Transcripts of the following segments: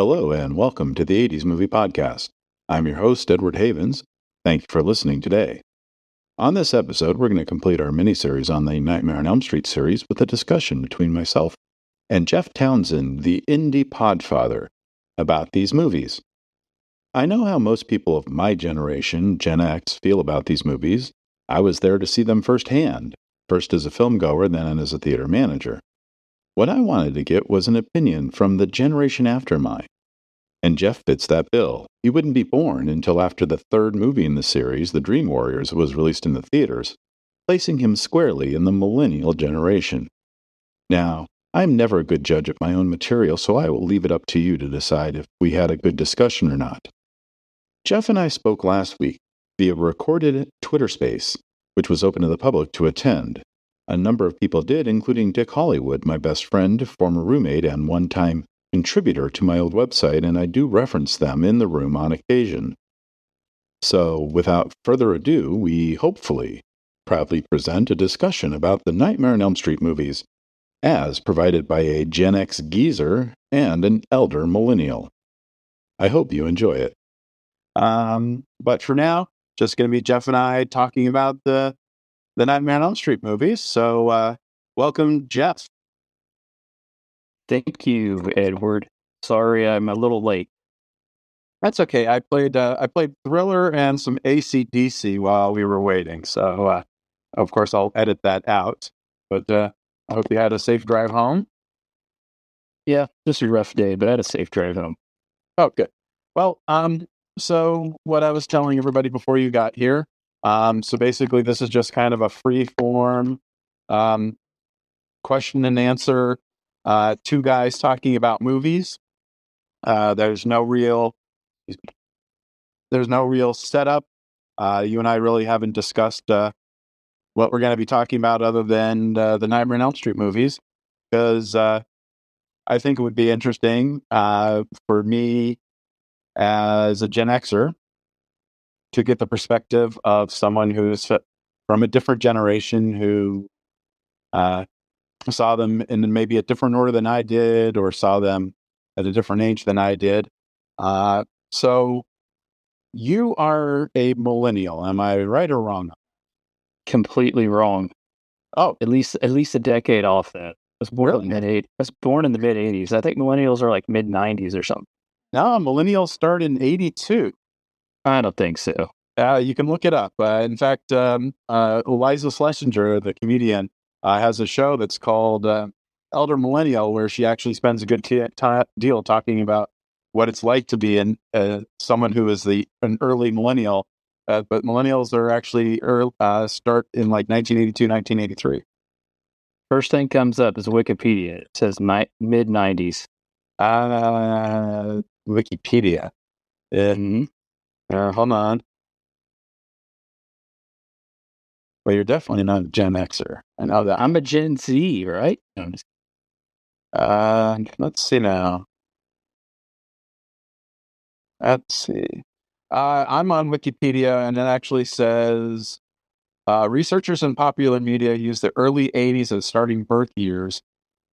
Hello and welcome to the 80s Movie Podcast. I'm your host, Edward Havens. Thank you for listening today. On this episode, we're going to complete our miniseries on the Nightmare on Elm Street series with a discussion between myself and Jeff Townsend, the indie podfather, about these movies. I know how most people of my generation, Gen X, feel about these movies. I was there to see them firsthand, first as a film goer, then as a theater manager. What I wanted to get was an opinion from the generation after mine. And Jeff fits that bill. He wouldn't be born until after the third movie in the series, The Dream Warriors, was released in the theaters, placing him squarely in the Millennial generation. Now, I'm never a good judge of my own material, so I will leave it up to you to decide if we had a good discussion or not. Jeff and I spoke last week via recorded Twitter space, which was open to the public to attend. A number of people did, including Dick Hollywood, my best friend, former roommate, and one-time contributor to my old website, and I do reference them in the room on occasion. So, without further ado, we hopefully proudly present a discussion about the Nightmare on Elm Street movies, as provided by a Gen X geezer and an elder millennial. I hope you enjoy it. But for now, just going to be Jeff and I talking about the Nightmare on Elm Street movies. So, welcome, Jeff. Thank you, Edward. Sorry, I'm a little late. That's okay. I played Thriller and some AC/DC while we were waiting. So, of course, I'll edit that out. But I hope you had a safe drive home. Yeah, just a rough day, but I had a safe drive home. Oh, good. Well, so what I was telling everybody before you got here. So basically, this is just kind of a free form question and answer. Two guys talking about movies. There's no real setup. You and I really haven't discussed what we're going to be talking about other than the Nightmare on Elm Street movies, because I think it would be interesting for me as a Gen Xer to get the perspective of someone who's from a different generation who saw them in maybe a different order than I did, or saw them at a different age than I did. So you are a millennial. Am I right or wrong? Completely wrong. Oh, At least a decade off that. I was born in the mid 80s. I think millennials are like mid 90s or something. no, millennials start in 82. I don't think so. You can look it up. In fact, Eliza Schlesinger, the comedian, has a show that's called Elder Millennial, where she actually spends a good deal talking about what it's like to be someone who is an early millennial. But millennials are actually start in like 1982, 1983. First thing comes up is Wikipedia. It says mid 90s. Wikipedia. Hold on. Well, you're definitely not a Gen Xer. I know that. I'm a Gen Z, right? Let's see now. Let's see. I'm on Wikipedia, and it actually says researchers in popular media use the early 80s as starting birth years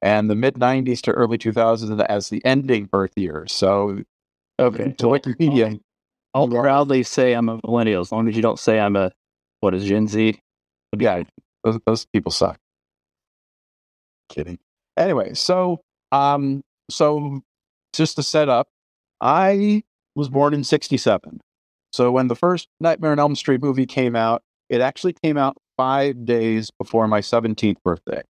and the mid 90s to early 2000s as the ending birth years. So, okay. To Wikipedia, I'll proudly say I'm a millennial, as long as you don't say I'm Gen Z? Yeah, those people suck. Kidding. Anyway, so just to set up, I was born in 1967. So when the first Nightmare on Elm Street movie came out, it actually came out 5 days before my 17th birthday.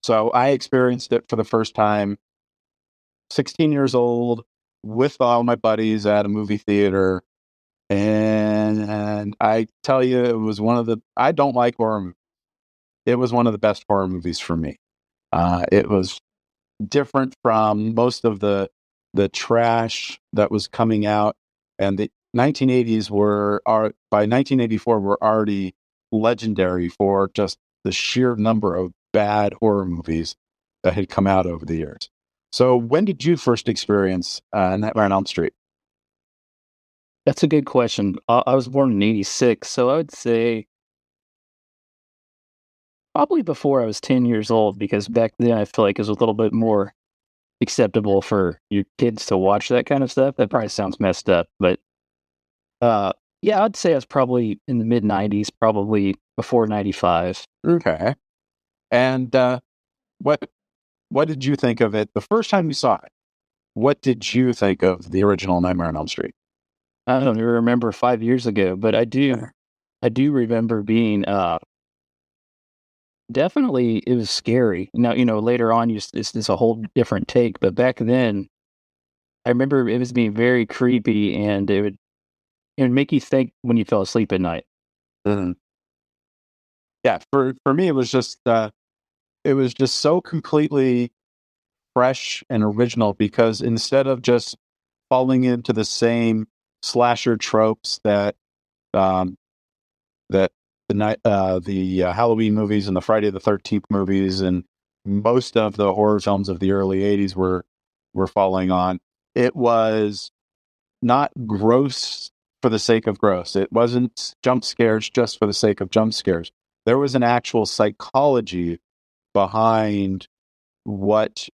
So I experienced it for the first time, 16 years old, with all my buddies at a movie theater. And I tell you, it was I don't like horror movies. It was one of the best horror movies for me. It was different from most of the trash that was coming out, and the 1980s by 1984 were already legendary for just the sheer number of bad horror movies that had come out over the years. So when did you first experience Nightmare on Elm Street? That's a good question. I was born in 86, so I would say probably before I was 10 years old, because back then I feel like it was a little bit more acceptable for your kids to watch that kind of stuff. That probably sounds messed up, but yeah, I'd say I was probably in the mid '90s, probably before '95. Okay. And what did you think of it the first time you saw it? What did you think of the original Nightmare on Elm Street? I don't even remember 5 years ago, but I do remember being definitely it was scary. Now, later on it's a whole different take, but back then I remember it was being very creepy and it would make you think when you fell asleep at night. Mhm. Yeah, for me, it was just so completely fresh and original because instead of just falling into the same slasher tropes um, that the Halloween movies and the Friday the 13th movies and most of the horror films of the early 80s were falling on, it was not gross for the sake of gross. It wasn't jump scares just for the sake of jump scares. There was an actual psychology behind what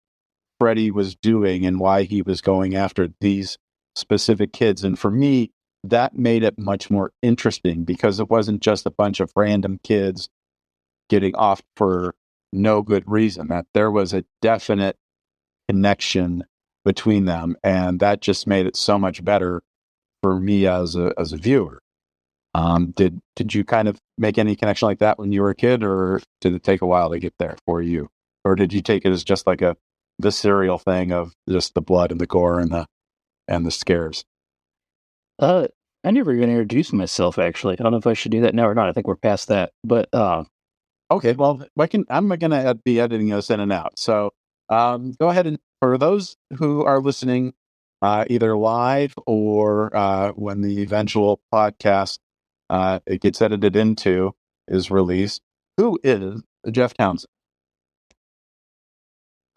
Freddy was doing and why he was going after these specific kids. And for me, that made it much more interesting because it wasn't just a bunch of random kids getting off for no good reason, that there was a definite connection between them. And that just made it so much better for me as a viewer. Did you kind of make any connection like that when you were a kid, or did it take a while to get there for you, or did you take it as just like the serial thing of just the blood and the gore and the scares? I never even introduced myself actually. I don't know if I should do that now or not. I think we're past that. But Okay, well, I'm going to be editing this in and out. So go ahead and for those who are listening, either live or when the eventual podcast it gets edited into is released, who is Jeff Townsend?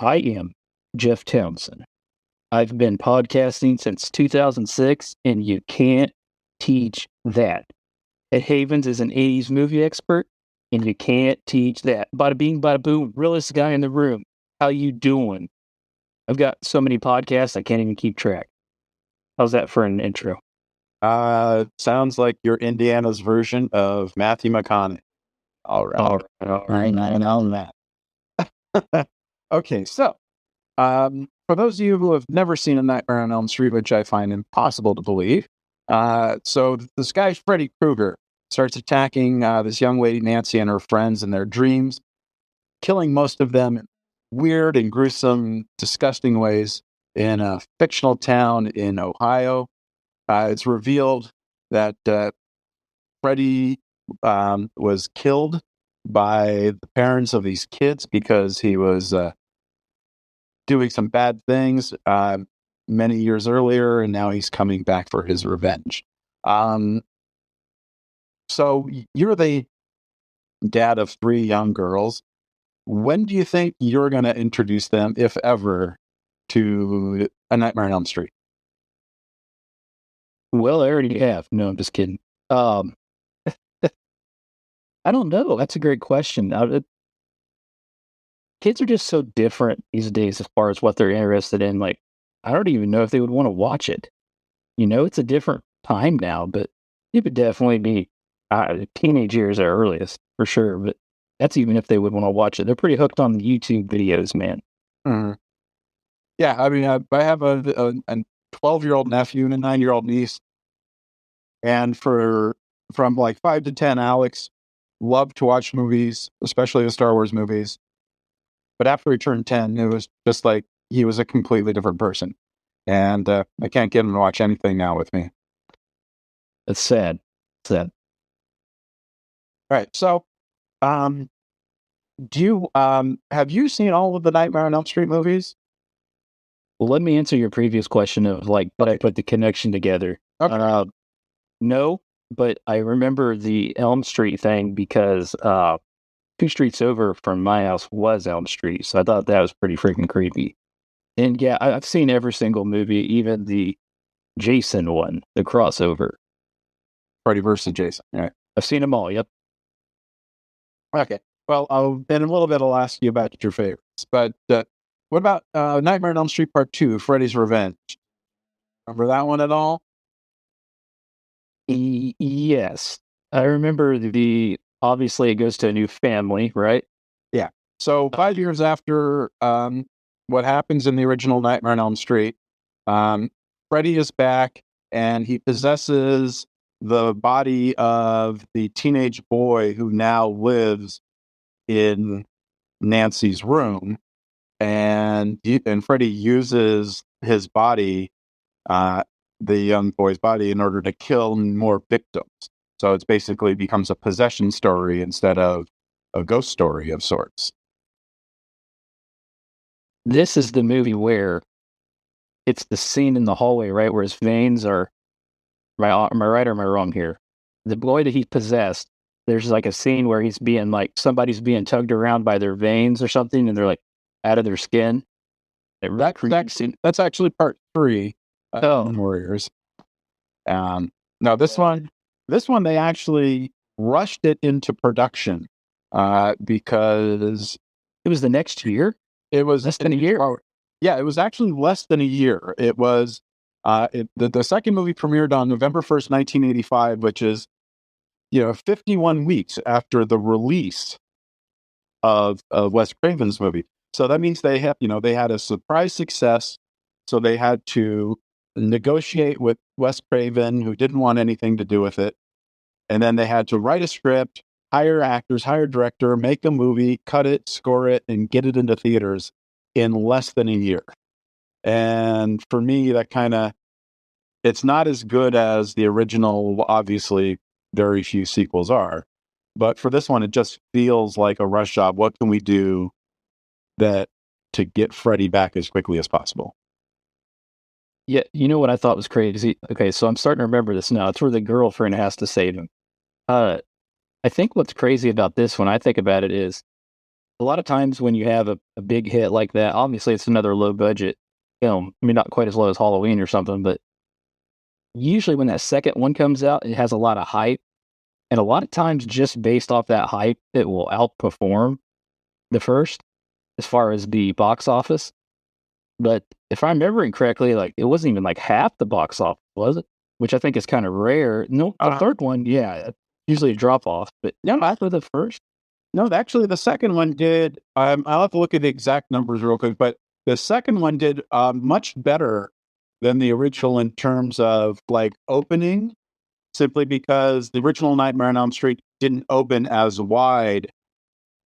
I am Jeff Townsend. I've been podcasting since 2006, and you can't teach that. Ed Havens is an 80s movie expert, and you can't teach that. Bada bing, bada boom, realest guy in the room. How you doing? I've got so many podcasts, I can't even keep track. How's that for an intro? Sounds like you're Indiana's version of Matthew McConaughey. All right. All right, I know that. Okay, so for those of you who have never seen A Nightmare on Elm Street, which I find impossible to believe, so this guy Freddy Krueger starts attacking this young lady Nancy and her friends in their dreams, killing most of them in weird and gruesome, disgusting ways in a fictional town in Ohio. It's revealed that Freddy was killed by the parents of these kids because he was doing some bad things many years earlier, and now he's coming back for his revenge. So you're the dad of 3 young girls. When do you think you're going to introduce them, if ever, to A Nightmare on Elm Street? Well, I already have. No, I'm just kidding. I don't know. That's a great question. Kids are just so different these days as far as what they're interested in. Like, I don't even know if they would want to watch it. It's a different time now, but it would definitely be teenage years are earliest for sure. But that's even if they would want to watch it. They're pretty hooked on the YouTube videos, man. Mhm. Yeah, I mean, I have a 12-year-old nephew and a 9-year-old niece, and from like 5 to 10, Alex loved to watch movies, especially the Star Wars movies. But after he turned 10, it was just like he was a completely different person, and I can't get him to watch anything now with me. It's sad. Sad. All right, so um, have you seen all of the Nightmare on Elm Street movies? Well, let me answer your previous question of like, but I put the connection together. Okay. No, but I remember the Elm Street thing because 2 streets over from my house was Elm Street, so I thought that was pretty freaking creepy. And yeah, I've seen every single movie, even the Jason one, the crossover. Freddy versus Jason. Right. I've seen them all. Yep. Okay. Well, in a little bit, I'll ask you about your favorites. But What about Nightmare on Elm Street Part 2, Freddy's Revenge? Remember that one at all? Yes. I remember obviously it goes to a new family, right? Yeah. So 5 years after what happens in the original Nightmare on Elm Street, Freddy is back and he possesses the body of the teenage boy who now lives in Nancy's room. And Freddy uses his body, the young boy's body, in order to kill more victims. So it's basically becomes a possession story instead of a ghost story of sorts. This is the movie where it's the scene in the hallway, right, where his veins are. Am I right or am I wrong here? The boy that he possessed, there's like a scene where he's being like somebody's being tugged around by their veins or something, and they're like out of their skin. That's actually part 3. Warriors. No, this one they actually rushed it into production because it was the next year. It was less than a year. Yeah, it was actually less than a year. It was the second movie premiered on November 1st, 1985, which is 51 weeks after the release of Wes Craven's movie. So that means they had a surprise success. So they had to negotiate with Wes Craven, who didn't want anything to do with it. And then they had to write a script, hire actors, hire a director, make a movie, cut it, score it, and get it into theaters in less than a year. And for me, it's not as good as the original. Obviously, very few sequels are. But for this one, it just feels like a rush job. What can we do to get Freddy back as quickly as possible? Yeah, you know what I thought was crazy? Okay, so I'm starting to remember this now. It's where the girlfriend has to save him. I think what's crazy about this when I think about it is a lot of times when you have a big hit like that, obviously it's another low budget film. I mean, not quite as low as Halloween or something, but usually when that second one comes out, it has a lot of hype. And a lot of times just based off that hype, it will outperform the first as far as the box office. But if I'm remembering correctly, like it wasn't even like half the box office, was it? Which I think is kind of rare. No, the third one, yeah, usually a drop off. But no, after the first. No, actually, the second one did. I'll have to look at the exact numbers real quick, but the second one did much better than the original in terms of like opening, simply because the original Nightmare on Elm Street didn't open as wide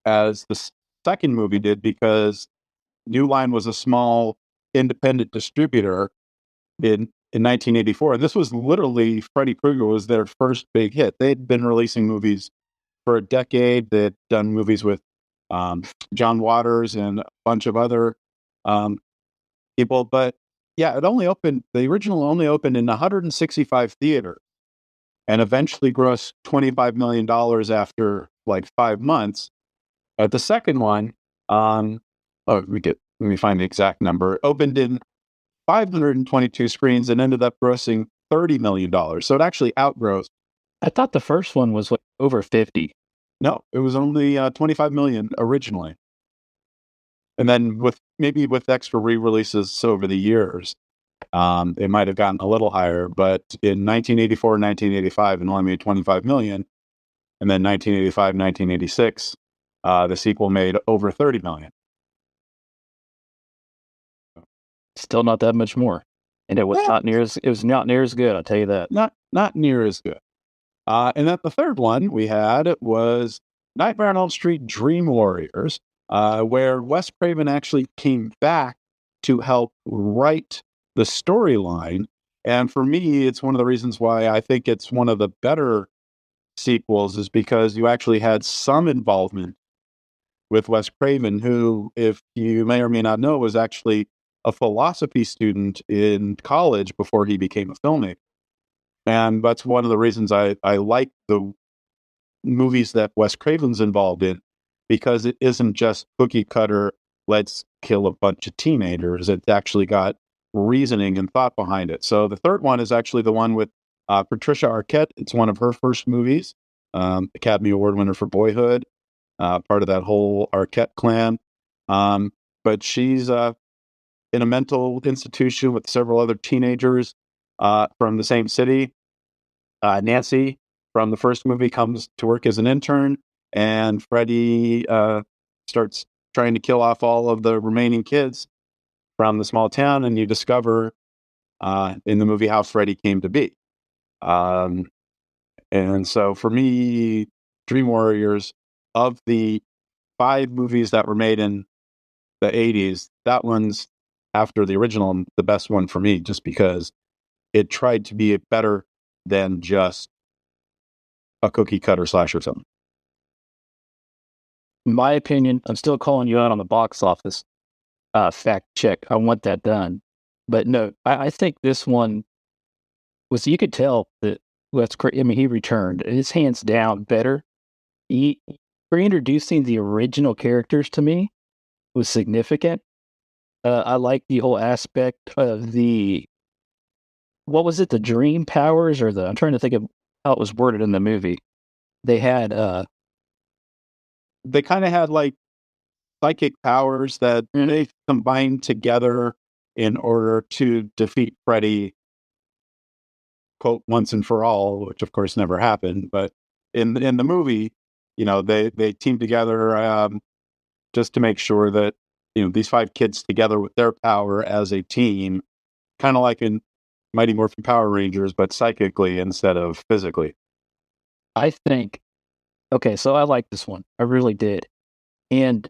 as the second movie did, because New Line was a small independent distributor in 1984. And this was literally Freddy Krueger was their first big hit. They'd been releasing movies for a decade. They'd done movies with John Waters and a bunch of other people. But yeah, the original only opened in 165 theaters and eventually grossed $25 million after like 5 months. The second one, let me find the exact number. It opened in 522 screens and ended up grossing $30 million. So it actually outgrossed. I thought the first one was like over 50. No, it was only 25 million originally. And then with extra re-releases over the years, it might have gotten a little higher. But in 1984 and 1985, it only made 25 million. And then 1985, 1986, the sequel made over 30 million. Still not that much more. And it was not near as good, I'll tell you that. Not near as good. And then the third one we had was Nightmare on Elm Street Dream Warriors, where Wes Craven actually came back to help write the storyline. And for me, it's one of the reasons why I think it's one of the better sequels, is because you actually had some involvement with Wes Craven, who, if you may or may not know, was actually a philosophy student in college before he became a filmmaker. And that's one of the reasons I like the movies that Wes Craven's involved in, because it isn't just cookie cutter, let's kill a bunch of teenagers. It's actually got reasoning and thought behind it. So the third one is actually the one with Patricia Arquette. It's one of her first movies, Academy Award winner for Boyhood, part of that whole Arquette clan. but she's in a mental institution with several other teenagers from the same city. Nancy from the first movie comes to work as an intern, and Freddie starts trying to kill off all of the remaining kids from the small town, and you discover in the movie how Freddie came to be. And so for me, Dream Warriors, of the 5 movies that were made in the 80s, that one's, after the original, the best one for me, just because it tried to be better than just a cookie cutter slasher film. In my opinion, I'm still calling you out on the box office fact check. I want that done. But no, I think this one was, you could tell that, I mean, he returned. It's hands down better. Reintroducing the original characters to me was significant. I like the whole aspect of what was it, the dream powers, or I'm trying to think of how it was worded in the movie. They had, They kind of had like psychic powers that they combined together in order to defeat Freddy, quote, once and for all, which of course never happened. But in the movie, they teamed together just to make sure that these 5 kids together with their power as a team, kind of like in Mighty Morphin Power Rangers, but psychically instead of physically. I think, okay, so I like this one. I really did. And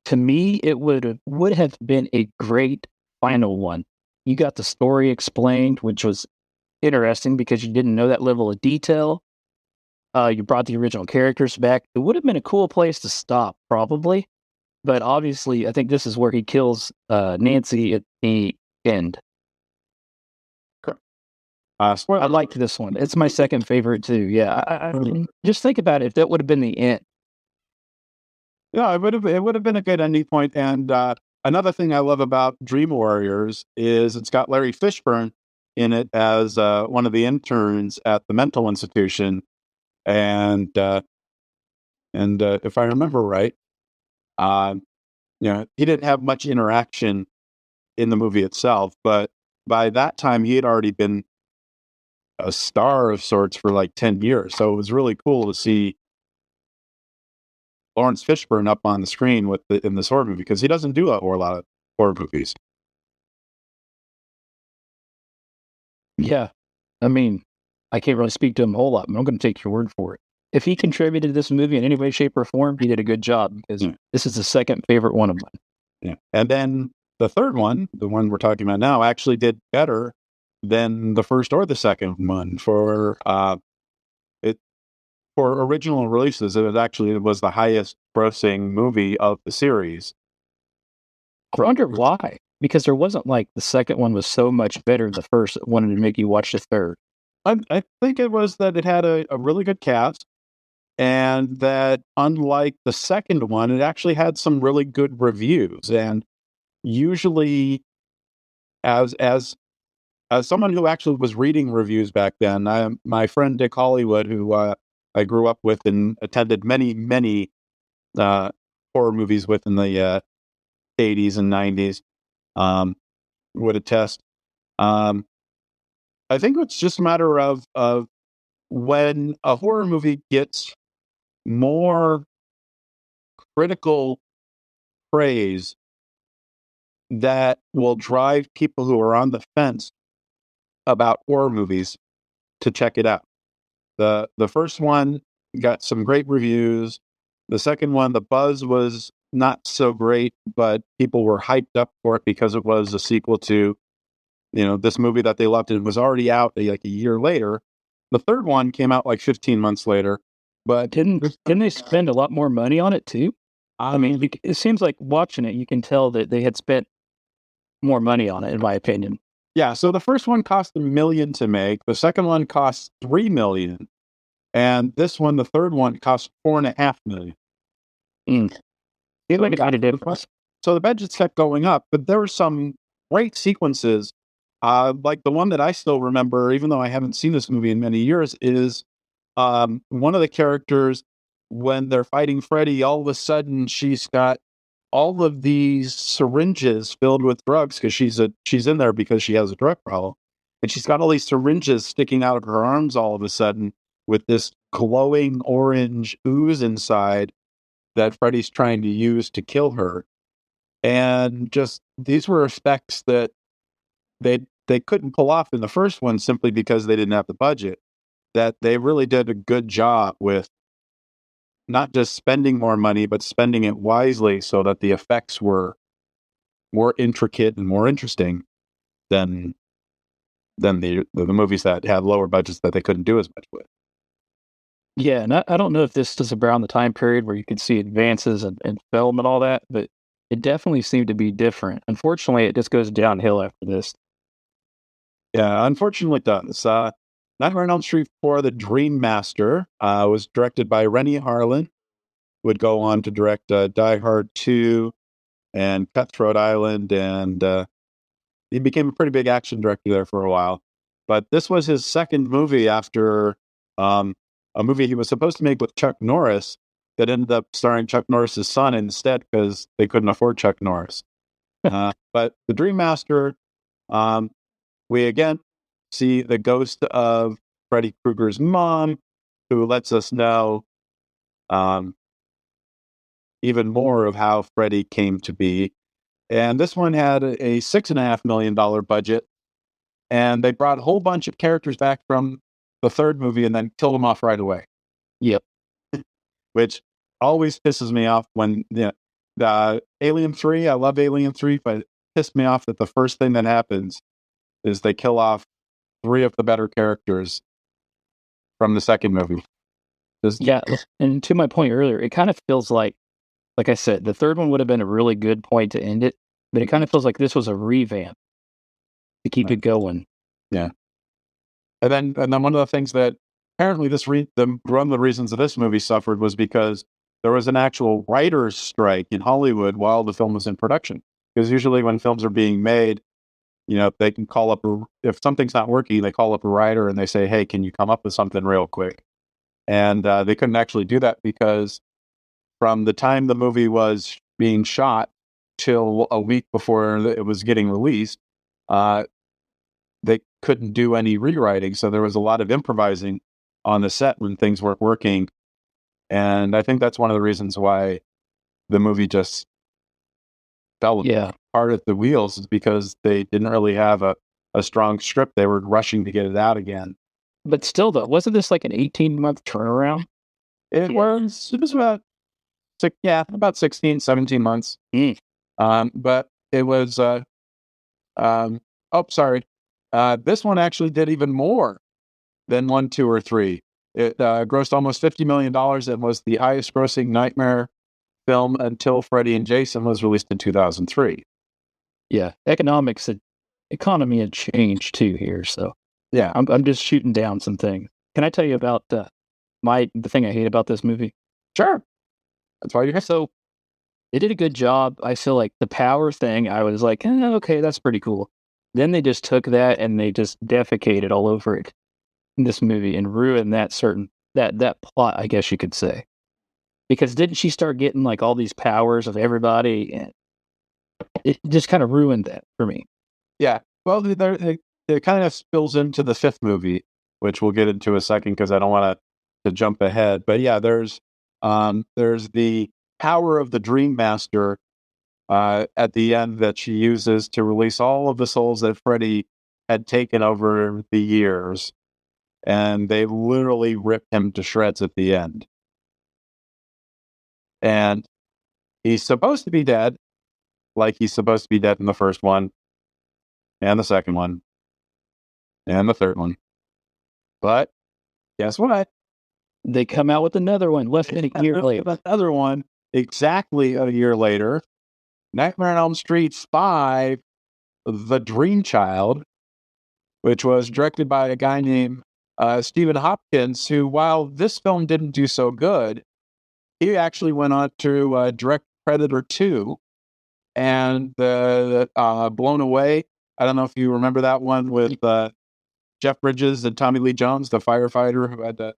to me, it would have been a great final one. You got the story explained, which was interesting because you didn't know that level of detail. You brought the original characters back. It would have been a cool place to stop, probably. But obviously, I think this is where he kills Nancy at the end. I liked this one. It's my second favorite too. Yeah, I just think about it. If that would have been the end. Yeah, it would have been a good ending point. And another thing I love about Dream Warriors is it's got Larry Fishburne in it as one of the interns at the mental institution, and if I remember right, he didn't have much interaction in the movie itself, but by that time he had already been a star of sorts for like 10 years. So it was really cool to see Lawrence Fishburne up on the screen in this horror movie, because he doesn't do a lot of horror movies. Yeah. I mean, I can't really speak to him a whole lot, but I'm going to take your word for it. If he contributed to this movie in any way, shape, or form, he did a good job, because this is the second favorite one of mine. Yeah. And then the third one, the one we're talking about now, actually did better than the first or the second one for original releases. It was the highest grossing movie of the series. I wonder why, because there wasn't like the second one was so much better than the first that wanted to make you watch the third. I think it was that it had a really good cast, and that unlike the second one, it actually had some really good reviews. And usually, as someone who actually was reading reviews back then, my friend Dick Hollywood, who I grew up with and attended many horror movies with in the 80s and 90s, would attest. I think it's just a matter of when a horror movie gets more critical praise, that will drive people who are on the fence about horror movies to check it out. The first one got some great reviews. The second one, the buzz was not so great, but people were hyped up for it because it was a sequel to this movie that they loved, and it was already out like a year later. The third one came out like 15 months later, but didn't they spend a lot more money on it too? I mean, it seems like watching it, you can tell that they had spent more money on it, in my opinion. Yeah, so the first one cost $1 million to make. The second one cost $3 million, and this one, the third one, cost $4.5 million. Like a difference. So the budgets kept going up, but there were some great sequences. Like the one that I still remember, even though I haven't seen this movie in many years, is one of the characters, when they're fighting Freddy, all of a sudden she's got all of these syringes filled with drugs because she's in there because she has a drug problem, and she's got all these syringes sticking out of her arms all of a sudden with this glowing orange ooze inside that Freddy's trying to use to kill her. And just these were effects that they couldn't pull off in the first one simply because they didn't have the budget. That they really did a good job with not just spending more money, but spending it wisely so that the effects were more intricate and more interesting than the movies that had lower budgets that they couldn't do as much with. Yeah, and I don't know if this is around the time period where you could see advances in film and all that, but it definitely seemed to be different. Unfortunately, it just goes downhill after this. Yeah, unfortunately it does. Nightmare on Elm Street 4, The Dream Master, was directed by Rennie Harlan, would go on to direct Die Hard 2 and Cutthroat Island, and he became a pretty big action director there for a while. But this was his second movie after a movie he was supposed to make with Chuck Norris that ended up starring Chuck Norris's son instead because they couldn't afford Chuck Norris. But The Dream Master, we again see the ghost of Freddy Krueger's mom, who lets us know even more of how Freddy came to be. And this one had a $6.5 million budget, and they brought a whole bunch of characters back from the third movie and then killed them off right away. Yep. Which always pisses me off when the Alien 3, I love Alien 3, but it pissed me off that the first thing that happens is they kill off 3 of the better characters from the second movie. Yeah, and to my point earlier, it kind of feels like I said, the third one would have been a really good point to end it, but it kind of feels like this was a revamp to keep it going. Yeah. And then one of the things that apparently one of the reasons that this movie suffered was because there was an actual writer's strike in Hollywood while the film was in production. Because usually when films are being made, they can call up, if something's not working, they call up a writer and they say, hey, can you come up with something real quick? And they couldn't actually do that because from the time the movie was being shot till a week before it was getting released, they couldn't do any rewriting. So there was a lot of improvising on the set when things weren't working. And I think that's one of the reasons why the movie just fell apart at the wheels, is because they didn't really have a strong script. They were rushing to get it out again. But still, though, wasn't this like an 18-month turnaround? It was about 16, 17 months. But it was, this one actually did even more than 1, 2, or 3. It grossed almost $50 million and was the highest grossing Nightmare film until Freddy and Jason was released in 2003. Yeah, economy had changed too here, so yeah, I'm just shooting down some things. Can I tell you about the thing I hate about this movie? Sure. That's why you're here. So they did a good job. I feel like the power thing, I was like, okay, that's pretty cool. Then they just took that and they just defecated all over it in this movie and ruined that plot, I guess you could say. Because didn't she start getting like all these powers of everybody, and it just kind of ruined that for me. Yeah. Well, it kind of spills into the 5th movie, which we'll get into a second because I don't want to jump ahead. But yeah, there's the power of the Dream Master at the end that she uses to release all of the souls that Freddy had taken over the years, and they literally rip him to shreds at the end. And he's supposed to be dead, like he's supposed to be dead in the first one, and the second one, and the third one. But guess what? They come out with another one less than a year later. Another one exactly a year later. Nightmare on Elm Street 5, The Dream Child, which was directed by a guy named Stephen Hopkins, who, while this film didn't do so good, he actually went on to direct Predator 2 and Blown Away. I don't know if you remember that one with Jeff Bridges and Tommy Lee Jones, the firefighter who had to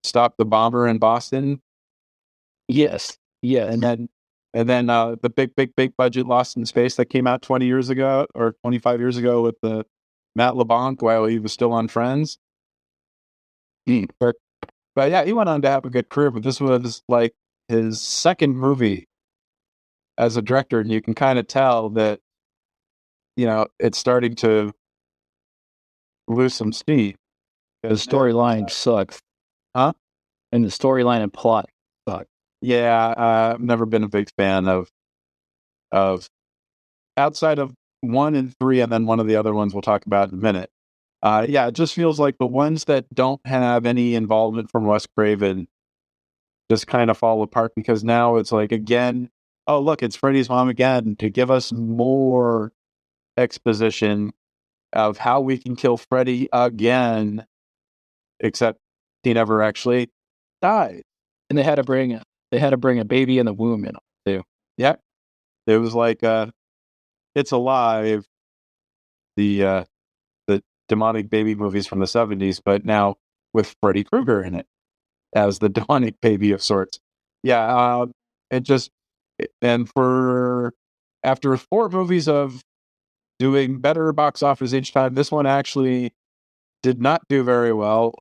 stop the bomber in Boston. Yes. Yeah. And then And then the big budget Lost in Space that came out 20 years ago or 25 years ago with the Matt LeBlanc while he was still on Friends. But yeah, he went on to have a good career, but this was like his second movie as a director, and you can kind of tell that, it's starting to lose some steam. The storyline sucks. Huh? And the storyline and plot suck. Yeah, I've never been a big fan of outside of 1 and 3, and then one of the other ones we'll talk about in a minute. Yeah, it just feels like the ones that don't have any involvement from Wes Craven just kind of fall apart, because now it's like, again, oh, look, it's Freddy's mom again, to give us more exposition of how we can kill Freddy again, except he never actually died. And they had to bring a baby in the womb in too. Yeah. It was like It's Alive, the demonic baby movies from the 70s, but now with Freddy Krueger in it as the demonic baby of sorts. Yeah, after 4 movies of doing better box office each time, this one actually did not do very well.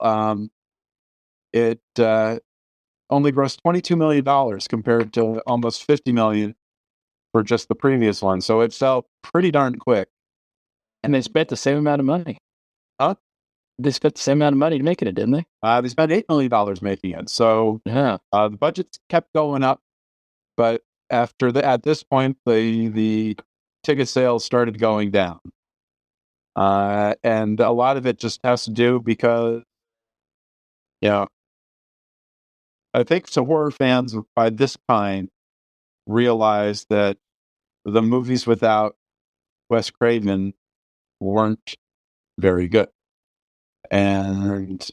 It only grossed $22 million compared to almost $50 million for just the previous one. So it fell pretty darn quick. And they spent the same amount of money. Huh? They spent the same amount of money to make it, didn't they? They spent $8 million making it. So yeah, the budgets kept going up, but at this point, the ticket sales started going down. And a lot of it just has to do because, I think some horror fans by this kind realize that the movies without Wes Craven weren't very good. And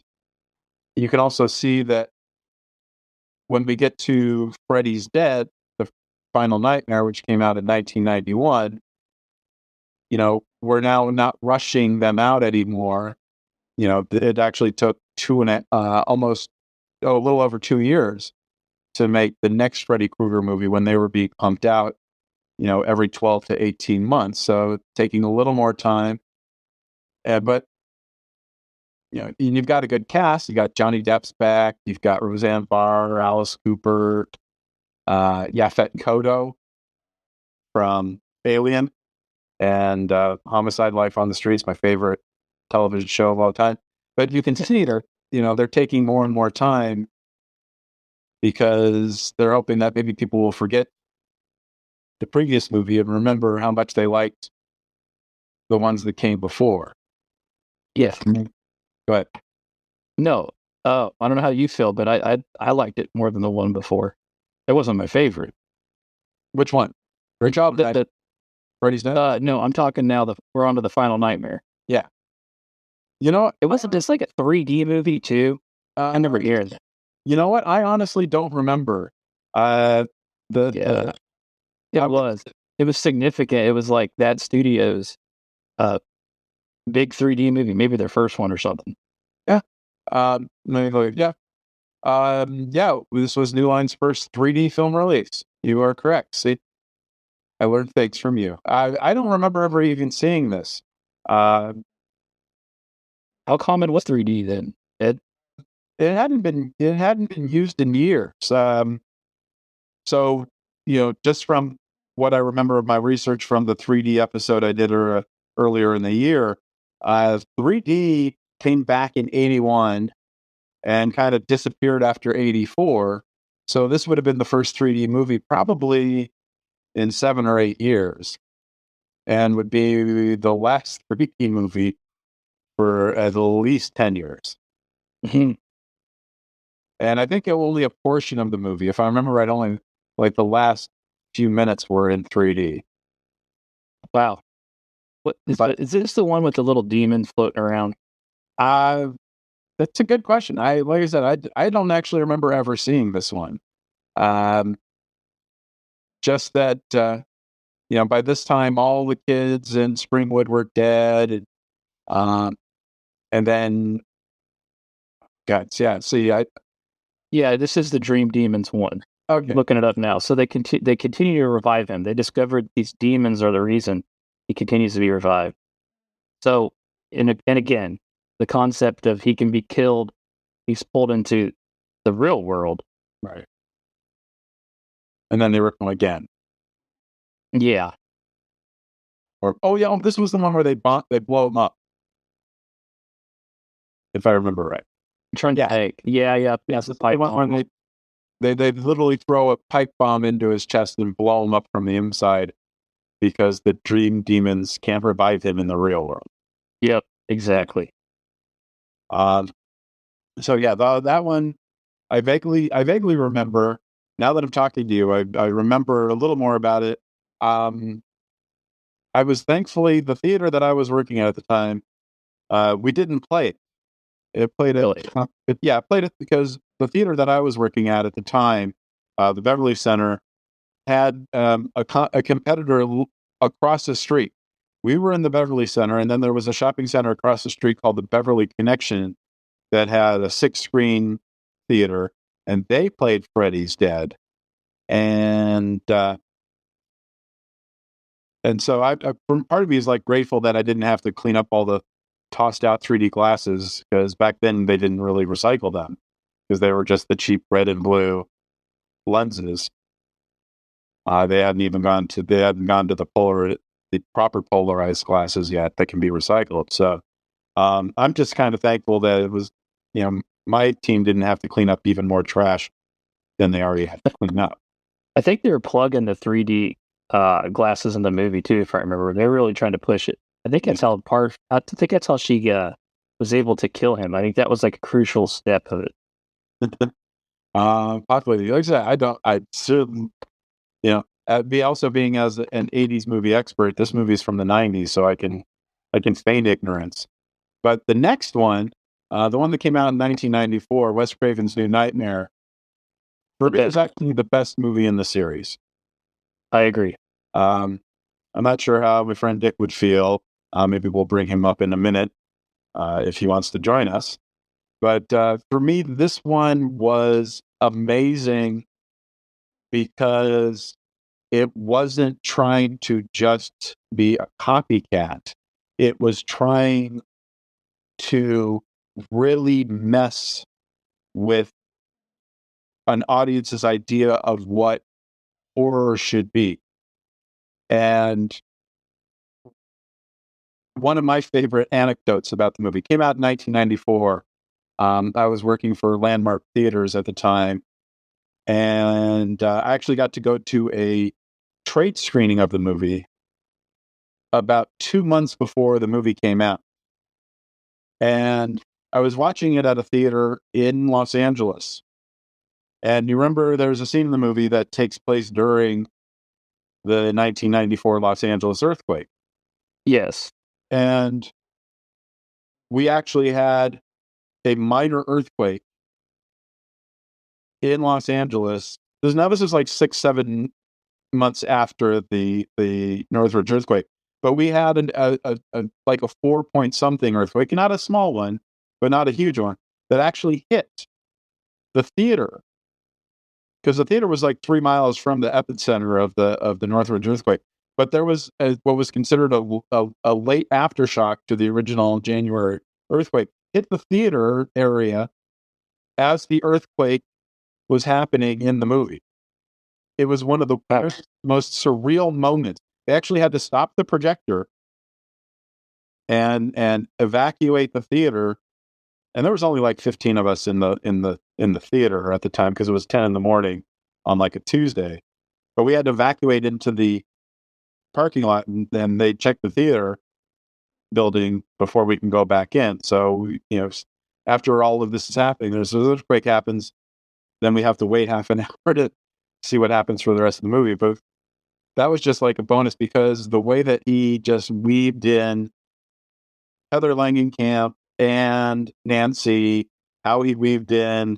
you can also see that when we get to Freddy's Dead, the Final Nightmare, which came out in 1991, we're now not rushing them out anymore. It actually took almost a little over 2 years to make the next Freddy Krueger movie, when they were being pumped out, every 12 to 18 months. So taking a little more time. But you've got a good cast. You got Johnny Depp's back. You've got Roseanne Barr, Alice Cooper, Yaphet Kotto from Alien, and Homicide: Life on the Streets, my favorite television show of all time. But you can see they're taking more and more time because they're hoping that maybe people will forget the previous movie and remember how much they liked the ones that came before. Yes. Go ahead. No, I don't know how you feel, but I liked it more than the one before. It wasn't my favorite. Which one? Great job. Freddy's Dead? No, I'm talking now. We're on to the Final Nightmare. Yeah. It wasn't just like a 3D movie too. I never heard that. You know what? I honestly don't remember. It was. It was significant. It was like that studio's big 3D movie, maybe their first one or something. Yeah. Yeah. This was New Line's first 3D film release. You are correct. See, I learned things from you. I don't remember ever even seeing this. How common was 3D then, Ed? It hadn't been used in years. So just from what I remember of my research from the 3D episode I did earlier in the year, 3D came back in 81 and kind of disappeared after 84. So this would have been the first 3D movie probably in 7 or 8 years, and would be the last 3D movie for at least 10 years. Mm-hmm. And I think only a portion of the movie, if I remember right, only like the last few minutes were in 3D. Wow. Is this the one with the little demon floating around? That's a good question. Like I said, I don't actually remember ever seeing this one. Just that, by this time, all the kids in Springwood were dead. And then, God, yeah, see, this is the Dream Demons one. Okay. Looking it up now. So they continue to revive him. They discovered these demons are the reason he continues to be revived. So, and again, the concept of he can be killed, he's pulled into the real world. Right. And then they rip him again. Yeah. Or this was the one where they blow him up. If I remember right. I'm trying to think. Yeah. Yes, the pipe bomb. When they literally throw a pipe bomb into his chest and blow him up from the inside because the dream demons can't revive him in the real world. Yep, exactly. So yeah, that one I vaguely remember. Now that I'm talking to you, I remember a little more about it. I was thankfully the theater that I was working at the time. We didn't play it. It played it. Really? Played it because the theater that I was working at the time, the Beverly Center, had a competitor across the street. We were in the Beverly Center, and then there was a shopping center across the street called the Beverly Connection that had a 6-screen theater, and they played Freddy's Dead. And so I part of me is like grateful that I didn't have to clean up all the tossed out 3D glasses, because back then they didn't really recycle them because they were just the cheap red and blue lenses. They hadn't gone to the proper polarized glasses yet that can be recycled. So I'm just kind of thankful that it was, my team didn't have to clean up even more trash than they already had to clean up. I think they were plugging the 3D glasses in the movie too, if I remember. They were really trying to push it. I think that's how she was able to kill him. I think that was like a crucial step of it. Possibly. Like I said, I certainly, also being as an 80s movie expert, this movie's from the 90s, so I can feign ignorance. But the next one, the one that came out in 1994, Wes Craven's New Nightmare, for me is actually the best movie in the series. I agree. I'm not sure how my friend Dick would feel. Maybe we'll bring him up in a minute if he wants to join us. But for me, this one was amazing because it wasn't trying to just be a copycat. It was trying to really mess with an audience's idea of what horror should be. And one of my favorite anecdotes about the movie came out in 1994. I was working for Landmark Theaters at the time, and I actually got to go to a trade screening of the movie about 2 months before the movie came out. And I was watching it at a theater in Los Angeles. And you remember there's a scene in the movie that takes place during the 1994 Los Angeles earthquake. Yes. And we actually had a minor earthquake in Los Angeles. This is like 6-7 months after the Northridge earthquake. But we had like a 4-point-something earthquake, not a small one, but not a huge one, that actually hit the theater. Because the theater was like 3 miles from the epicenter of the Northridge earthquake. But there was what was considered a late aftershock to the original January earthquake hit the theater area as the earthquake was happening in the movie. It was one of the most surreal moments. They actually had to stop the projector and evacuate the theater. And there was only like 15 of us in the theater at the time, because it was 10 in the morning on like a Tuesday. But we had to evacuate into the parking lot, and then they checked the theater building before we can go back in. So, after all of this is happening, there's an earthquake happens, then we have to wait half an hour to see what happens for the rest of the movie. But that was just like a bonus, because the way that he just weaved in Heather Langenkamp and Nancy, how he weaved in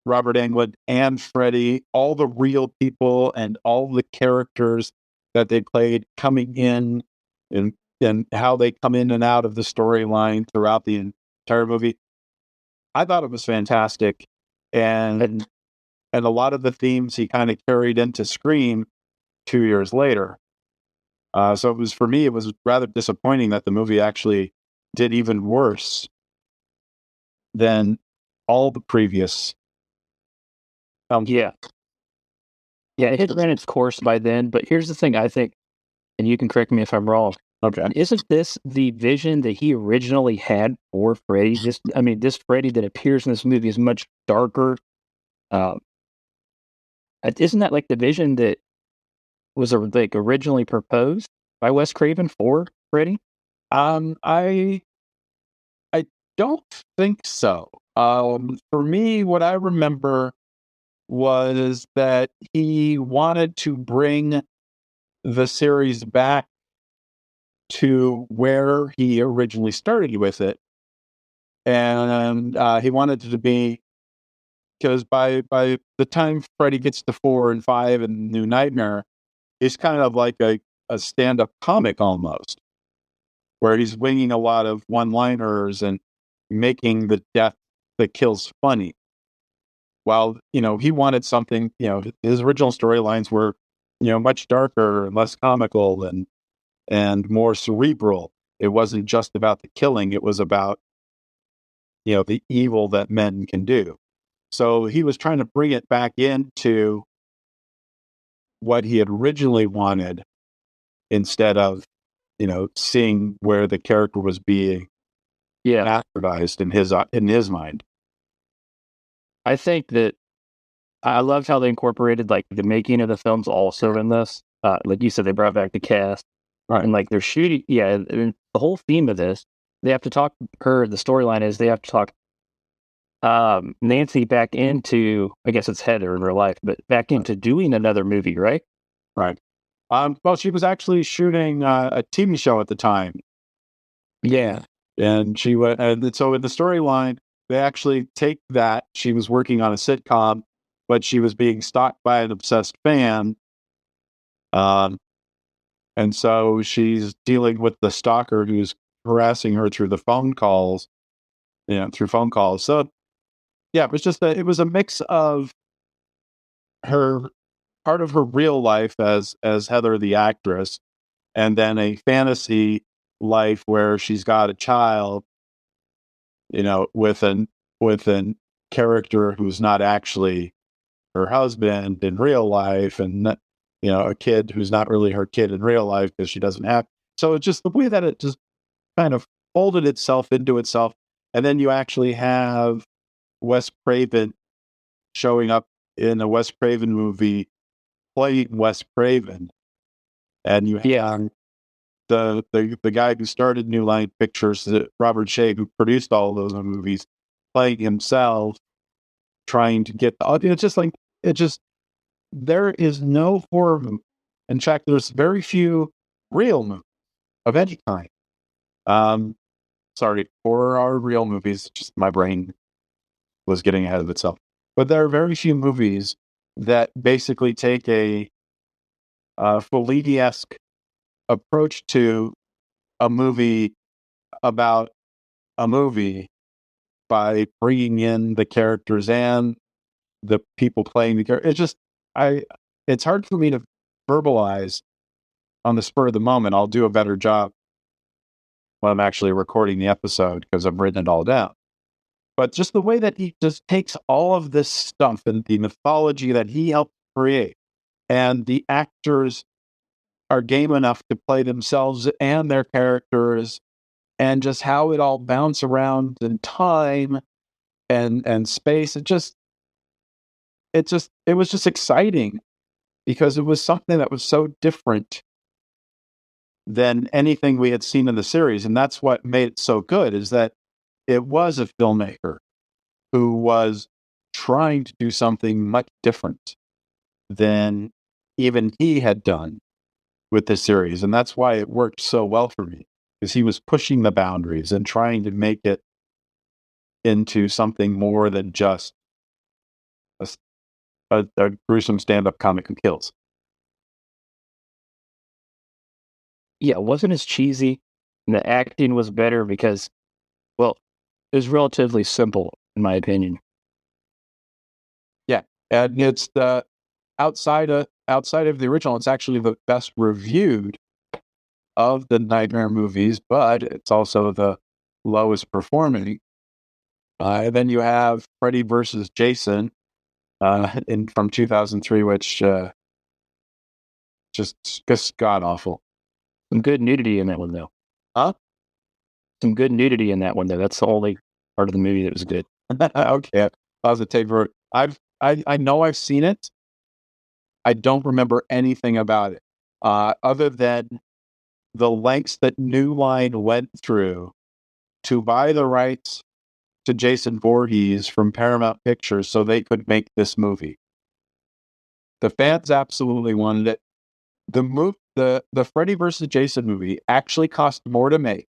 Robert Englund and Freddie, all the real people and all the characters that they played coming in, and how they come in and out of the storyline throughout the entire movie. I thought it was fantastic. And and a lot of the themes he kind of carried into Scream 2 years later. So it was, for me, it was rather disappointing that the movie actually did even worse than all the previous films. Yeah. Yeah, it had ran its course by then, but here's the thing, I think, and you can correct me if I'm wrong. Okay. Isn't this the vision that he originally had for Freddy? This Freddy that appears in this movie is much darker. Uh, isn't that like the vision that was originally proposed by Wes Craven for Freddy? I don't think so. For me, what I remember was that he wanted to bring the series back to where he originally started with it, and he wanted it to be, because by the time Freddy gets to 4 and 5 and New Nightmare, it's kind of like a stand-up comic almost, where he's winging a lot of one-liners and making the death that kills funny. While, he wanted something, his original storylines were, much darker and less comical and more cerebral. It wasn't just about the killing, it was about, the evil that men can do. So he was trying to bring it back into what he had originally wanted, instead of, seeing where the character was being bastardized in his mind. I think that I loved how they incorporated like the making of the films also in this. Like you said, they brought back the cast, Right. and like they're shooting. Yeah, and the whole theme of this, they have to talk her. The storyline is they have to talk Nancy back into, I guess it's Heather in real life, but back into doing another movie, right? Right. Well, she was actually shooting a TV show at the time. Yeah. And she went, and so in the storyline, they actually take that she was working on a sitcom, but she was being stalked by an obsessed fan. And so she's dealing with the stalker who's harassing her through the phone calls, through phone calls. So yeah, it was just it was a mix of her, part of her real life as Heather the actress, and then a fantasy life where she's got a child, with an character who's not actually her husband in real life, and a kid who's not really her kid in real life because she doesn't have. So it's just the way that it just kind of folded itself into itself, and then you actually have Wes Craven showing up in a Wes Craven movie playing Wes Craven, and you have the guy who started New Line Pictures, Robert Shea, who produced all of those movies, playing himself, trying to get the audience. There is no horror movie. In fact, there's very few real movies of any kind. Sorry, horror are real movies. Just my brain was getting ahead of itself. But there are very few movies that basically take a Fellini-esque approach to a movie about a movie, by bringing in the characters and the people playing the character. It's hard for me to verbalize on the spur of the moment. I'll do a better job when I'm actually recording the episode, because I've written it all down. But just the way that he just takes all of this stuff and the mythology that he helped create, and the actors are game enough to play themselves and their characters, and just how it all bounce around in time and space. It was just exciting, because it was something that was so different than anything we had seen in the series. And that's what made it so good, is that it was a filmmaker who was trying to do something much different than even he had done with the series. And that's why it worked so well for me, because he was pushing the boundaries and trying to make it into something more than just a gruesome stand-up comic who kills. Yeah, it wasn't as cheesy, and the acting was better because, well, it was relatively simple, in my opinion. Yeah, And it's the outside of the original, it's actually the best reviewed of the Nightmare movies, but it's also the lowest performing. And then you have Freddy versus Jason from 2003, which just god awful. Some good nudity in that one, though. Huh? Some good nudity in that one, though. That's the only part of the movie that was good. Okay, positive for I know I've seen it. I don't remember anything about it, other than the lengths that New Line went through to buy the rights to Jason Voorhees from Paramount Pictures so they could make this movie. The fans absolutely wanted it. The Freddy versus Jason movie actually cost more to make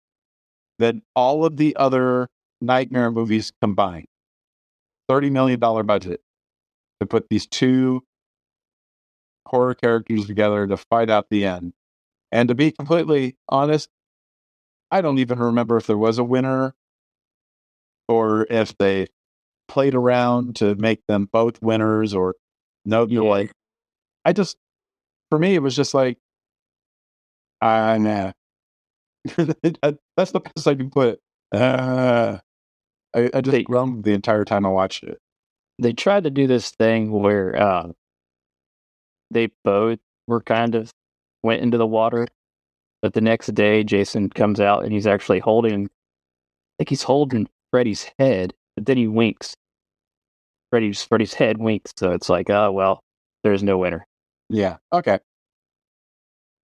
than all of the other Nightmare movies combined. $30 million budget to put these two horror characters together to fight out the end. And to be completely honest, I don't even remember if there was a winner or if they played around to make them both winners or no. Like, for me, it was just like, nah. That's the best I can put it. I just groaned the entire time I watched it. They tried to do this thing where they both were kind of went into the water, but the next day Jason comes out and he's actually holding Freddy's head, but then he winks. Freddy's head winks, so it's like, oh well, there's no winner. Yeah. Okay.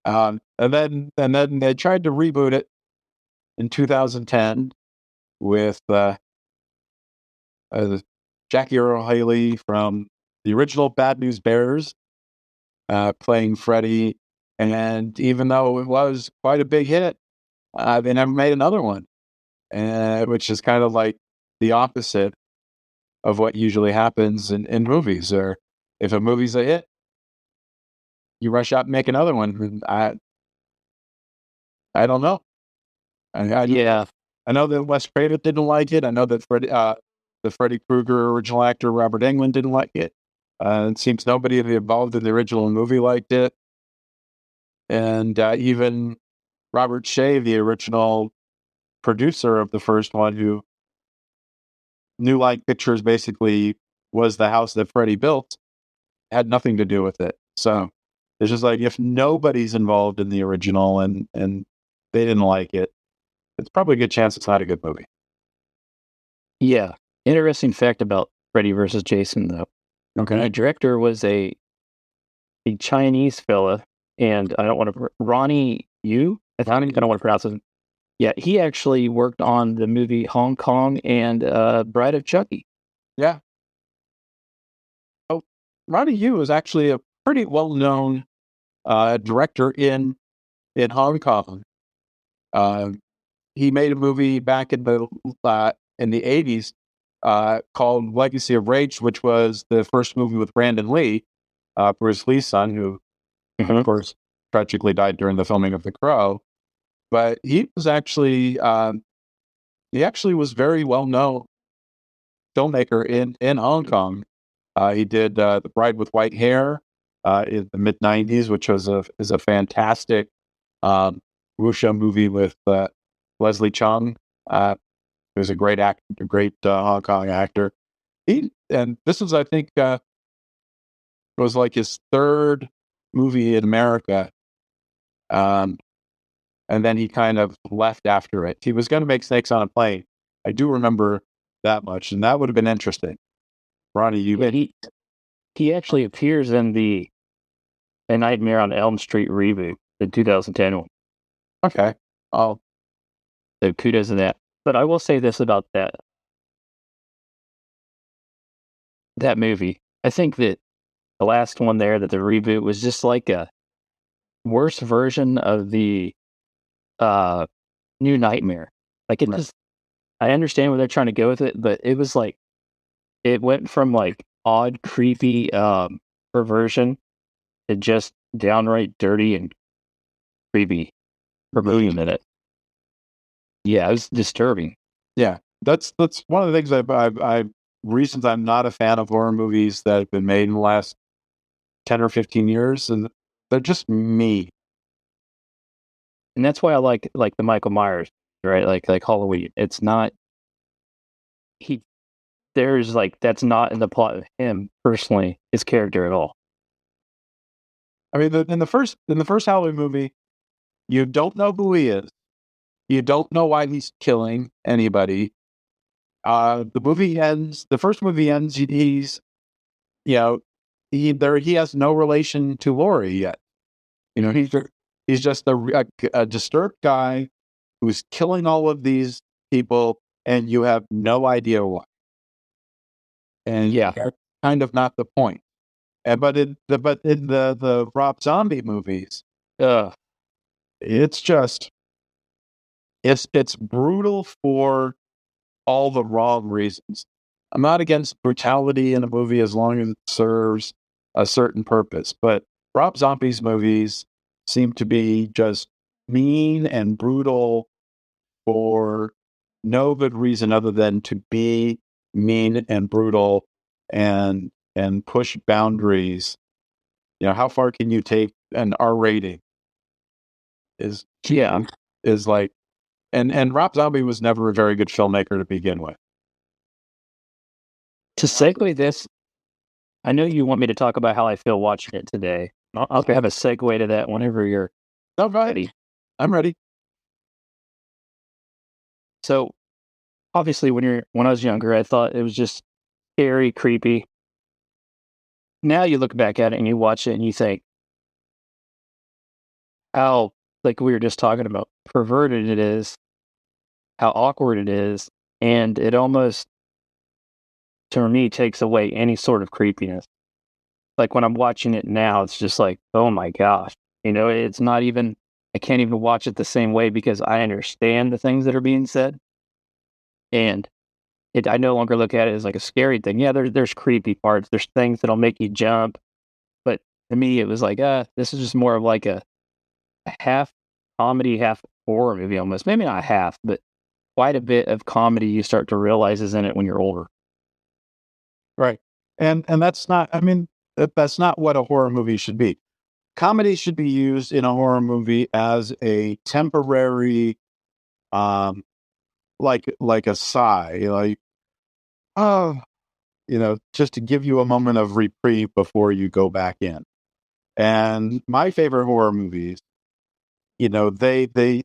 And then they tried to reboot it in 2010 with Jackie Earle Haley from the original Bad News Bears playing Freddy. And even though it was quite a big hit, they never made another one, which is kind of like the opposite of what usually happens in movies. Or if a movie's a hit, you rush out and make another one. I don't know. I know that Wes Craven didn't like it. I know that the Freddy Krueger original actor Robert Englund didn't like it. It seems nobody involved in the original movie liked it. And even Robert Shea, the original producer of the first one, who New Line Pictures basically was the house that Freddy built, had nothing to do with it. So it's just like, if nobody's involved in the original and they didn't like it, it's probably a good chance it's not a good movie. Yeah. Interesting fact about Freddy versus Jason, though. Okay. The director was a Chinese fella, and I don't want to... Ronnie Yu? I don't want to pronounce it. Yeah, he actually worked on the movie Hong Kong and Bride of Chucky. Yeah. Oh, Ronnie Yu is actually a pretty well-known director in Hong Kong. He made a movie back in the 80s called Legacy of Rage, which was the first movie with Brandon Lee, Bruce Lee's son, who, of course, tragically died during the filming of The Crow. But he was actually was very well known filmmaker in Hong Kong. He did The Bride with White Hair in the mid '90s, which is a fantastic wuxia movie with Leslie Chung, who's a great actor, a great Hong Kong actor. And this was, I think, was like his third movie in America. And then he kind of left after it. He was going to make Snakes on a Plane. I do remember that much, and that would have been interesting. Ronnie, he actually appears in the A Nightmare on Elm Street reboot, the 2010 one. Okay. So kudos to that. But I will say this about that movie. I think that the last one there, that the reboot, was just like a worse version of the New Nightmare. Like, I understand where they're trying to go with it, but it was like, it went from like odd, creepy perversion to just downright dirty and creepy perversion in it. Yeah, it was disturbing. Yeah, that's one of the things reasons I'm not a fan of horror movies that have been made in the last 10 or 15 years, and they're just me. And that's why I like the Michael Myers, right? Like Halloween. It's not he. There's like that's not in the plot of him personally, his character at all. I mean, in the first Halloween movie, you don't know who he is. You don't know why he's killing anybody. The movie ends. The first movie ends. He's, you know, he has no relation to Laurie yet. You know, he's just a disturbed guy who's killing all of these people, and you have no idea why. And Yeah. that's kind of not the point. But in the Rob Zombie movies, it's just it's brutal for all the wrong reasons. I'm not against brutality in a movie as long as it serves a certain purpose, but Rob Zombie's movies seem to be just mean and brutal for no good reason other than to be mean and brutal and push boundaries. You know, how far can you take an R rating? Is like, and Rob Zombie was never a very good filmmaker to begin with. To segue this, I know you want me to talk about how I feel watching it today. I'll have a segue to that whenever you're ready. I'm ready. So, obviously, when I was younger, I thought it was just scary, creepy. Now you look back at it and you watch it and you think how, like we were just talking about, perverted it is, how awkward it is, and it almost, to me, takes away any sort of creepiness. Like when I'm watching it now, it's just like, oh my gosh. You know, it's not even, I can't even watch it the same way because I understand the things that are being said. And I no longer look at it as like a scary thing. Yeah, there's creepy parts. There's things that'll make you jump. But to me, it was like, this is just more of like a half comedy, half horror movie almost. Maybe not half, but quite a bit of comedy you start to realize is in it when you're older. Right. And that's not, I mean, that's not what a horror movie should be. Comedy should be used in a horror movie as a temporary, like a sigh, like, oh, you know, just to give you a moment of reprieve before you go back in. And my favorite horror movies, you know, they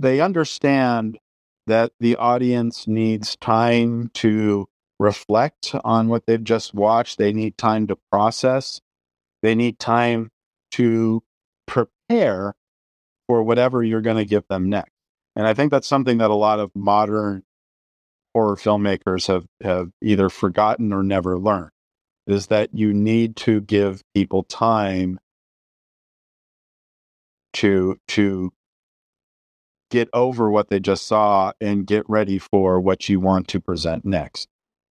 understand that the audience needs time to reflect on what they've just watched. They need time to process. They need time to prepare for whatever you're going to give them next. And I think that's something that a lot of modern horror filmmakers have either forgotten or never learned, is that you need to give people time to get over what they just saw and get ready for what you want to present next.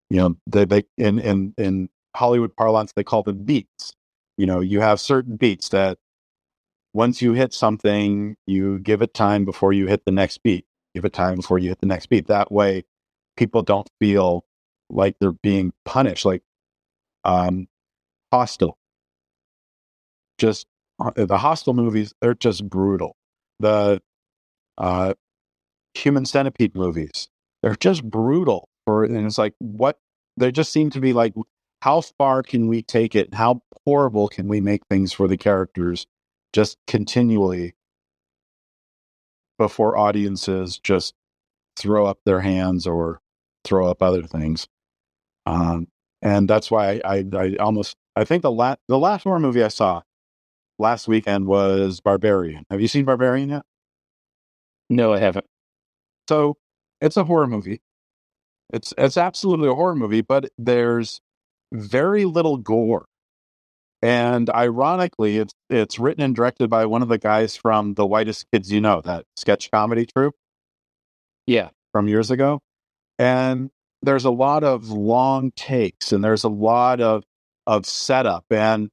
You know, they in Hollywood parlance, they call them beats. You know, you have certain beats that once you hit something, you give it time before you hit the next beat. Give it time before you hit the next beat. That way, people don't feel like they're being punished. Like Hostel. Just the Hostel movies, they're just brutal. The Human Centipede movies, they're just brutal. And it's like, what? They just seem to be like, how far can we take it? How horrible can we make things for the characters just continually before audiences just throw up their hands or throw up other things? And that's why I think the last horror movie I saw last weekend was Barbarian. Have you seen Barbarian yet? No, I haven't. So it's a horror movie. It's absolutely a horror movie, but there's very little gore. And ironically, it's written and directed by one of the guys from The Whitest Kids You Know, that sketch comedy troupe. Yeah. From years ago. And there's a lot of long takes and there's a lot of setup. And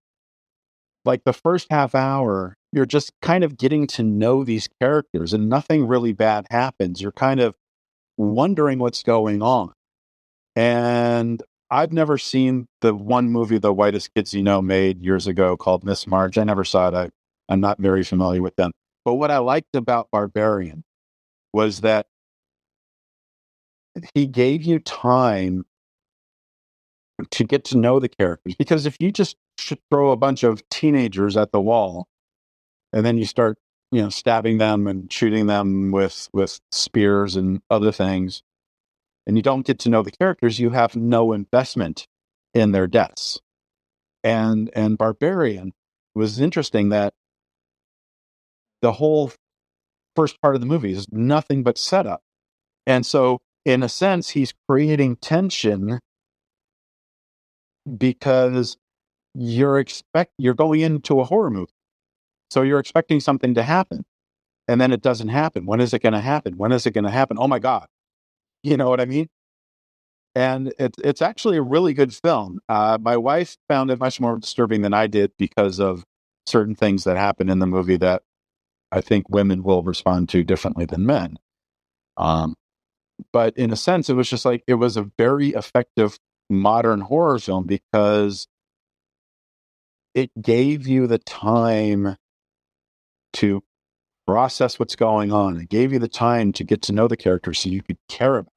like the first half hour, you're just kind of getting to know these characters and nothing really bad happens. You're kind of wondering what's going on. And I've never seen the one movie The Whitest Kids You Know made years ago called Miss March. I never saw it. I'm not very familiar with them. But what I liked about Barbarian was that he gave you time to get to know the characters. Because if you just should throw a bunch of teenagers at the wall and then you start, stabbing them and shooting them with spears and other things, and you don't get to know the characters, you have no investment in their deaths. And Barbarian was interesting that the whole first part of the movie is nothing but setup. And so, in a sense, he's creating tension because you're going into a horror movie. So you're expecting something to happen, and then it doesn't happen. When is it going to happen? When is it going to happen? Oh my God. You know what I mean? And it's actually a really good film. My wife found it much more disturbing than I did because of certain things that happen in the movie that I think women will respond to differently than men. But in a sense, it was just like, it was a very effective modern horror film because it gave you the time to process what's going on. It gave you the time to get to know the characters so you could care about.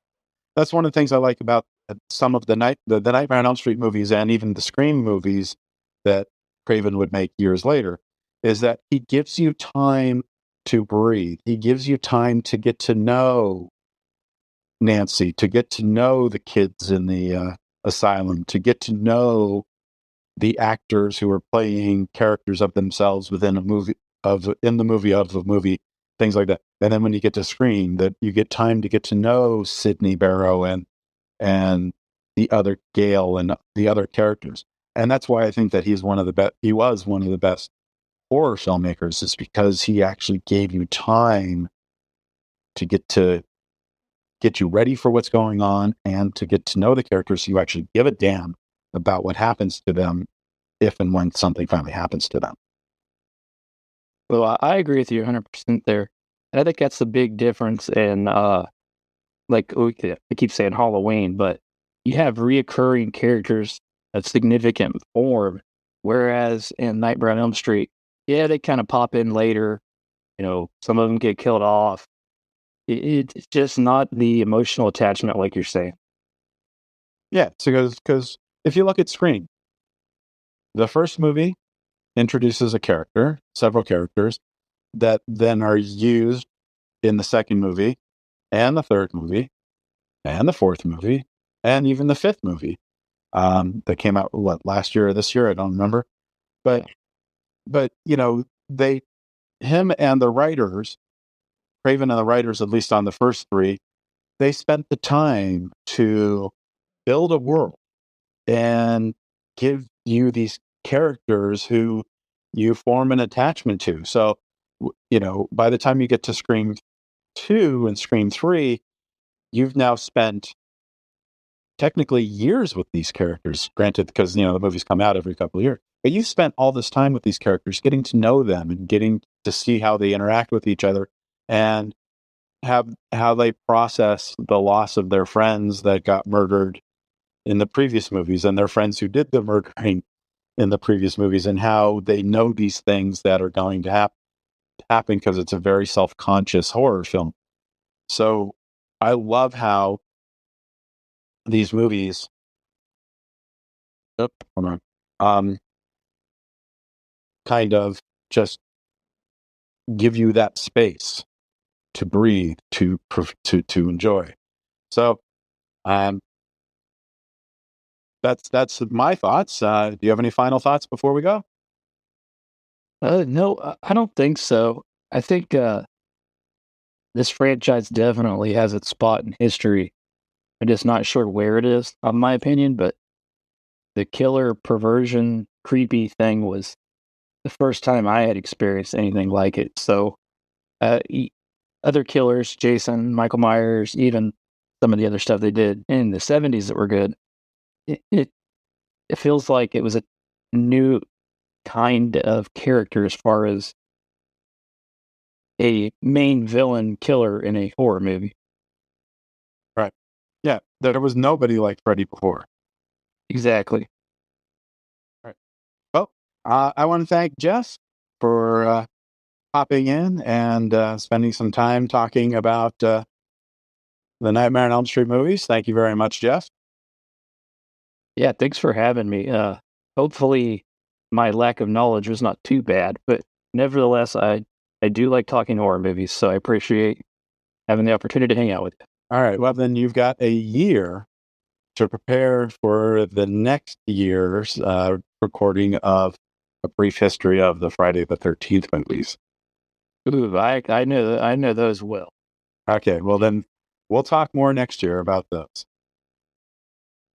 That's one of the things I like about some of the Nightmare on Elm Street movies and even the Scream movies that Craven would make years later, is that he gives you time to breathe. He gives you time to get to know Nancy, to get to know the kids in the asylum, to get to know the actors who are playing characters of themselves within a movie of a movie, things like that. And then when you get to Scream, that you get time to get to know Sidney Barrow and the other Gale and the other characters. And that's why I think that he was one of the best horror filmmakers, is because he actually gave you time to get you ready for what's going on and to get to know the characters so you actually give a damn about what happens to them if and when something finally happens to them. Well, I agree with you 100% there. And I think that's the big difference in, I keep saying Halloween, but you have reoccurring characters of significant form, whereas in Nightmare on Elm Street, yeah, they kind of pop in later. Some of them get killed off. It's just not the emotional attachment like you're saying. Yeah, because if you look at Scream, the first movie introduces several characters that then are used in the second movie and the third movie and the fourth movie and even the fifth movie that came out last year or this year, I don't remember. But him and the writers, Craven and the writers, at least on the first three, they spent the time to build a world and give you these characters who you form an attachment to. So, by the time you get to Scream 2 and Scream 3, you've now spent technically years with these characters, granted, because, the movies come out every couple of years. But you spent all this time with these characters, getting to know them and getting to see how they interact with each other and how they process the loss of their friends that got murdered in the previous movies and their friends who did the murdering in the previous movies, and how they know these things that are going to happen because it's a very self-conscious horror film. So I love how these movies hold on, kind of just give you that space to breathe, to enjoy. So that's my thoughts. Do you have any final thoughts before we go? No, I don't think so. I think this franchise definitely has its spot in history. I'm just not sure where it is, in my opinion, but the killer perversion creepy thing was the first time I had experienced anything like it. So, other killers, Jason, Michael Myers, even some of the other stuff they did in the 70s that were good, it feels like it was a new kind of character as far as a main villain killer in a horror movie. Right. Yeah, there was nobody like Freddy before. Exactly. Well, I want to thank Jess for popping in and spending some time talking about the Nightmare on Elm Street movies. Thank you very much, Jeff. Yeah, thanks for having me. Hopefully my lack of knowledge was not too bad, but nevertheless, I do like talking horror movies, so I appreciate having the opportunity to hang out with you. All right. Well, then you've got a year to prepare for the next year's recording of a brief history of the Friday the 13th movies. Ooh, I know those well. Okay. Well, then we'll talk more next year about those.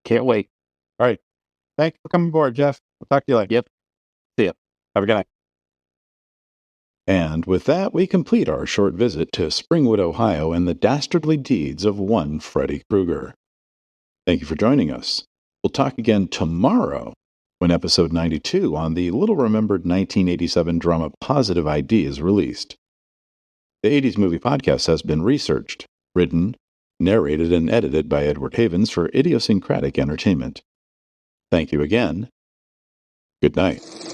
Can't wait. All right. Thanks for coming aboard, Jeff. I'll talk to you later. Yep. See ya. Have a good night. And with that, we complete our short visit to Springwood, Ohio, and the dastardly deeds of one Freddy Krueger. Thank you for joining us. We'll talk again tomorrow when episode 92 on the little-remembered 1987 drama Positive ID is released. The 80s Movie Podcast has been researched, written, narrated, and edited by Edward Havens for Idiosyncratic Entertainment. Thank you again. Good night.